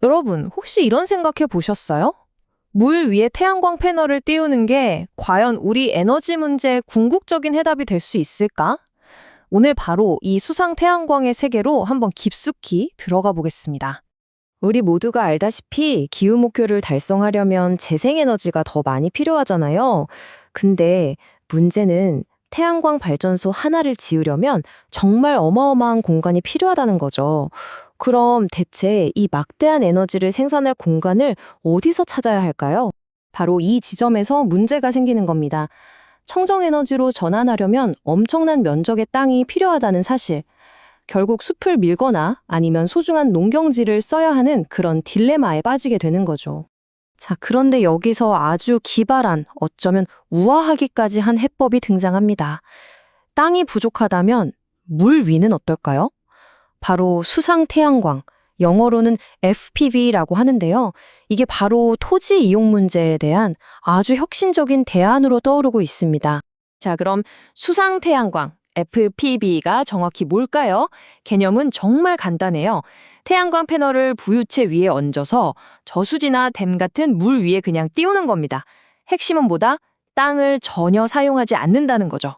여러분, 혹시 이런 생각해 보셨어요? 물 위에 태양광 패널을 띄우는 게 과연 우리 에너지 문제의 궁극적인 해답이 될 수 있을까? 오늘 바로 이 수상 태양광의 세계로 한번 깊숙이 들어가 보겠습니다. 우리 모두가 알다시피 기후 목표를 달성하려면 재생에너지가 더 많이 필요하잖아요. 근데 문제는 태양광 발전소 하나를 지으려면 정말 어마어마한 공간이 필요하다는 거죠. 그럼 대체 이 막대한 에너지를 생산할 공간을 어디서 찾아야 할까요? 바로 이 지점에서 문제가 생기는 겁니다. 청정에너지로 전환하려면 엄청난 면적의 땅이 필요하다는 사실. 결국 숲을 밀거나 아니면 소중한 농경지를 써야 하는 그런 딜레마에 빠지게 되는 거죠. 자, 그런데 여기서 아주 기발한, 어쩌면 우아하기까지 한 해법이 등장합니다. 땅이 부족하다면 물 위는 어떨까요? 바로 수상 태양광, 영어로는 FPV라고 하는데요. 이게 바로 토지 이용 문제에 대한 아주 혁신적인 대안으로 떠오르고 있습니다. 자, 그럼 수상 태양광, FPV가 정확히 뭘까요? 개념은 정말 간단해요. 태양광 패널을 부유체 위에 얹어서 저수지나 댐 같은 물 위에 그냥 띄우는 겁니다. 핵심은 뭐다? 땅을 전혀 사용하지 않는다는 거죠.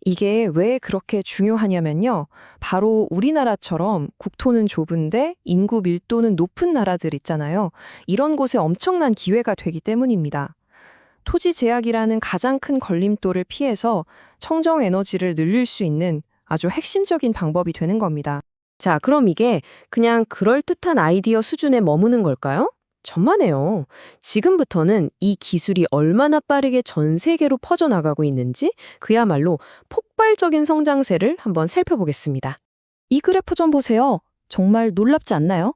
이게 왜 그렇게 중요하냐면요. 바로 우리나라처럼 국토는 좁은데 인구 밀도는 높은 나라들 있잖아요. 이런 곳에 엄청난 기회가 되기 때문입니다. 토지 제약이라는 가장 큰 걸림돌을 피해서 청정 에너지를 늘릴 수 있는 아주 핵심적인 방법이 되는 겁니다. 자, 그럼 이게 그냥 그럴듯한 아이디어 수준에 머무는 걸까요? 천만에요. 지금부터는 이 기술이 얼마나 빠르게 전 세계로 퍼져나가고 있는지 그야말로 폭발적인 성장세를 한번 살펴보겠습니다. 이 그래프 좀 보세요. 정말 놀랍지 않나요?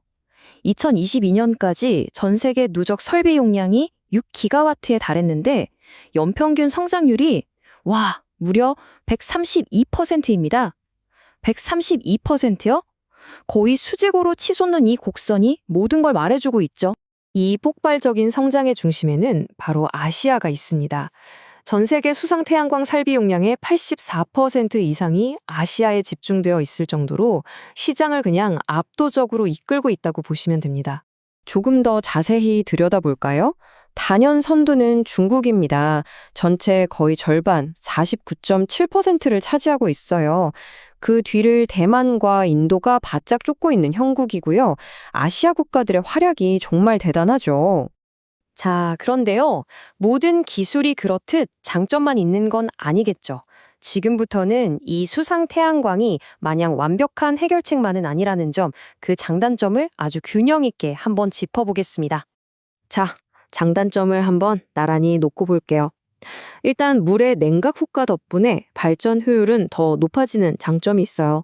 2022년까지 전 세계 누적 설비 용량이 6기가와트에 달했는데 연평균 성장률이 무려 132%입니다. 132%요? 거의 수직으로 치솟는 이 곡선이 모든 걸 말해주고 있죠. 이 폭발적인 성장의 중심에는 바로 아시아가 있습니다. 전 세계 수상 태양광 설비 용량의 84% 이상이 아시아에 집중되어 있을 정도로 시장을 그냥 압도적으로 이끌고 있다고 보시면 됩니다. 조금 더 자세히 들여다볼까요? 단연 선두는 중국입니다. 전체 거의 절반, 49.7%를 차지하고 있어요. 그 뒤를 대만과 인도가 바짝 쫓고 있는 형국이고요. 아시아 국가들의 활약이 정말 대단하죠. 자, 그런데요. 모든 기술이 그렇듯 장점만 있는 건 아니겠죠. 지금부터는 이 수상 태양광이 마냥 완벽한 해결책만은 아니라는 점, 그 장단점을 아주 균형 있게 한번 짚어보겠습니다. 자, 장단점을 한번 나란히 놓고 볼게요. 일단 물의 냉각 효과 덕분에 발전 효율은 더 높아지는 장점이 있어요.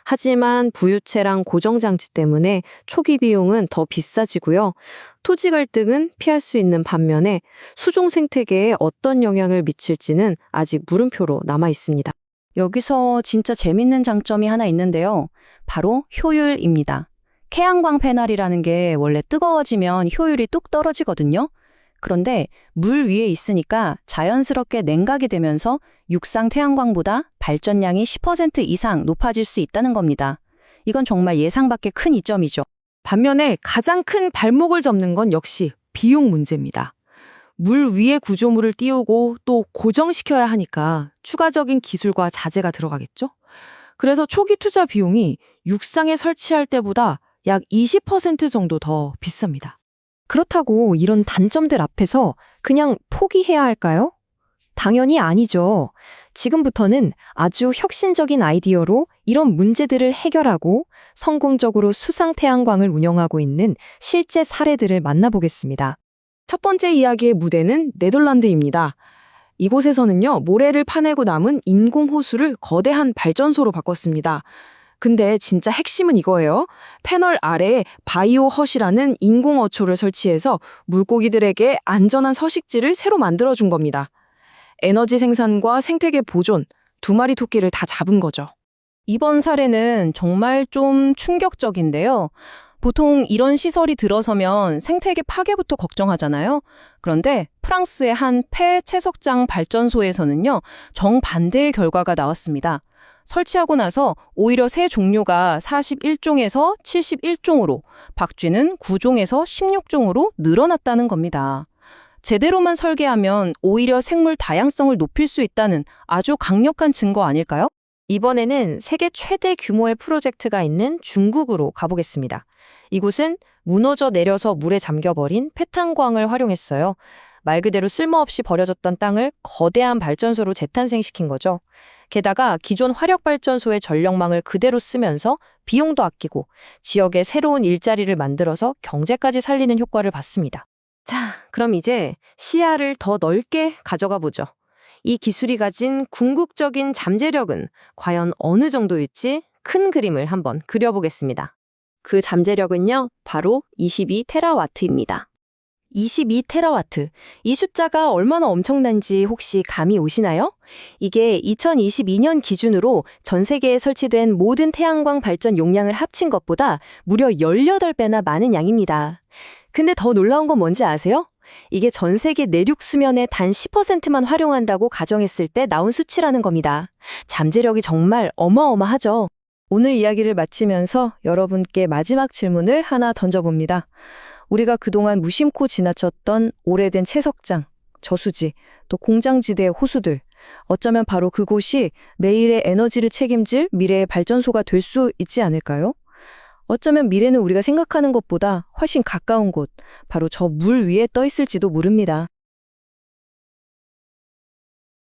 하지만 부유체랑 고정장치 때문에 초기 비용은 더 비싸지고요. 토지 갈등은 피할 수 있는 반면에 수종 생태계에 어떤 영향을 미칠지는 아직 물음표로 남아 있습니다. 여기서 진짜 재밌는 장점이 하나 있는데요. 바로 효율입니다. 태양광 패널이라는 게 원래 뜨거워지면 효율이 뚝 떨어지거든요. 그런데 물 위에 있으니까 자연스럽게 냉각이 되면서 육상 태양광보다 발전량이 10% 이상 높아질 수 있다는 겁니다. 이건 정말 예상 밖의 큰 이점이죠. 반면에 가장 큰 발목을 접는 건 역시 비용 문제입니다. 물 위에 구조물을 띄우고 또 고정시켜야 하니까 추가적인 기술과 자재가 들어가겠죠? 그래서 초기 투자 비용이 육상에 설치할 때보다 약 20% 정도 더 비쌉니다. 그렇다고 이런 단점들 앞에서 그냥 포기해야 할까요? 당연히 아니죠. 지금부터는 아주 혁신적인 아이디어로 이런 문제들을 해결하고 성공적으로 수상 태양광을 운영하고 있는 실제 사례들을 만나보겠습니다. 첫 번째 이야기의 무대는 네덜란드입니다. 이곳에서는요, 모래를 파내고 남은 인공호수를 거대한 발전소로 바꿨습니다. 근데 진짜 핵심은 이거예요. 패널 아래에 바이오 헛이라는 인공 어초를 설치해서 물고기들에게 안전한 서식지를 새로 만들어준 겁니다. 에너지 생산과 생태계 보존, 두 마리 토끼를 다 잡은 거죠. 이번 사례는 정말 좀 충격적인데요. 보통 이런 시설이 들어서면 생태계 파괴부터 걱정하잖아요. 그런데 프랑스의 한 폐 채석장 발전소에서는요, 정반대의 결과가 나왔습니다. 설치하고 나서 오히려 새 종류가 41종에서 71종으로, 박쥐는 9종에서 16종으로 늘어났다는 겁니다. 제대로만 설계하면 오히려 생물 다양성을 높일 수 있다는 아주 강력한 증거 아닐까요? 이번에는 세계 최대 규모의 프로젝트가 있는 중국으로 가보겠습니다. 이곳은 무너져 내려서 물에 잠겨버린 패탄광을 활용했어요. 말 그대로 쓸모없이 버려졌던 땅을 거대한 발전소로 재탄생시킨 거죠. 게다가 기존 화력발전소의 전력망을 그대로 쓰면서 비용도 아끼고 지역에 새로운 일자리를 만들어서 경제까지 살리는 효과를 봤습니다. 자, 그럼 이제 시야를 더 넓게 가져가 보죠. 이 기술이 가진 궁극적인 잠재력은 과연 어느 정도일지 큰 그림을 한번 그려보겠습니다. 그 잠재력은요, 바로 22테라와트입니다. 22테라와트. 이 숫자가 얼마나 엄청난지 혹시 감이 오시나요? 이게 2022년 기준으로 전 세계에 설치된 모든 태양광 발전 용량을 합친 것보다 무려 18배나 많은 양입니다. 근데 더 놀라운 건 뭔지 아세요? 이게 전 세계 내륙 수면의 단 10%만 활용한다고 가정했을 때 나온 수치라는 겁니다. 잠재력이 정말 어마어마하죠. 오늘 이야기를 마치면서 여러분께 마지막 질문을 하나 던져봅니다. 우리가 그동안 무심코 지나쳤던 오래된 채석장, 저수지, 또 공장지대의 호수들, 어쩌면 바로 그곳이 매일의 에너지를 책임질 미래의 발전소가 될 수 있지 않을까요? 어쩌면 미래는 우리가 생각하는 것보다 훨씬 가까운 곳, 바로 저 물 위에 떠 있을지도 모릅니다.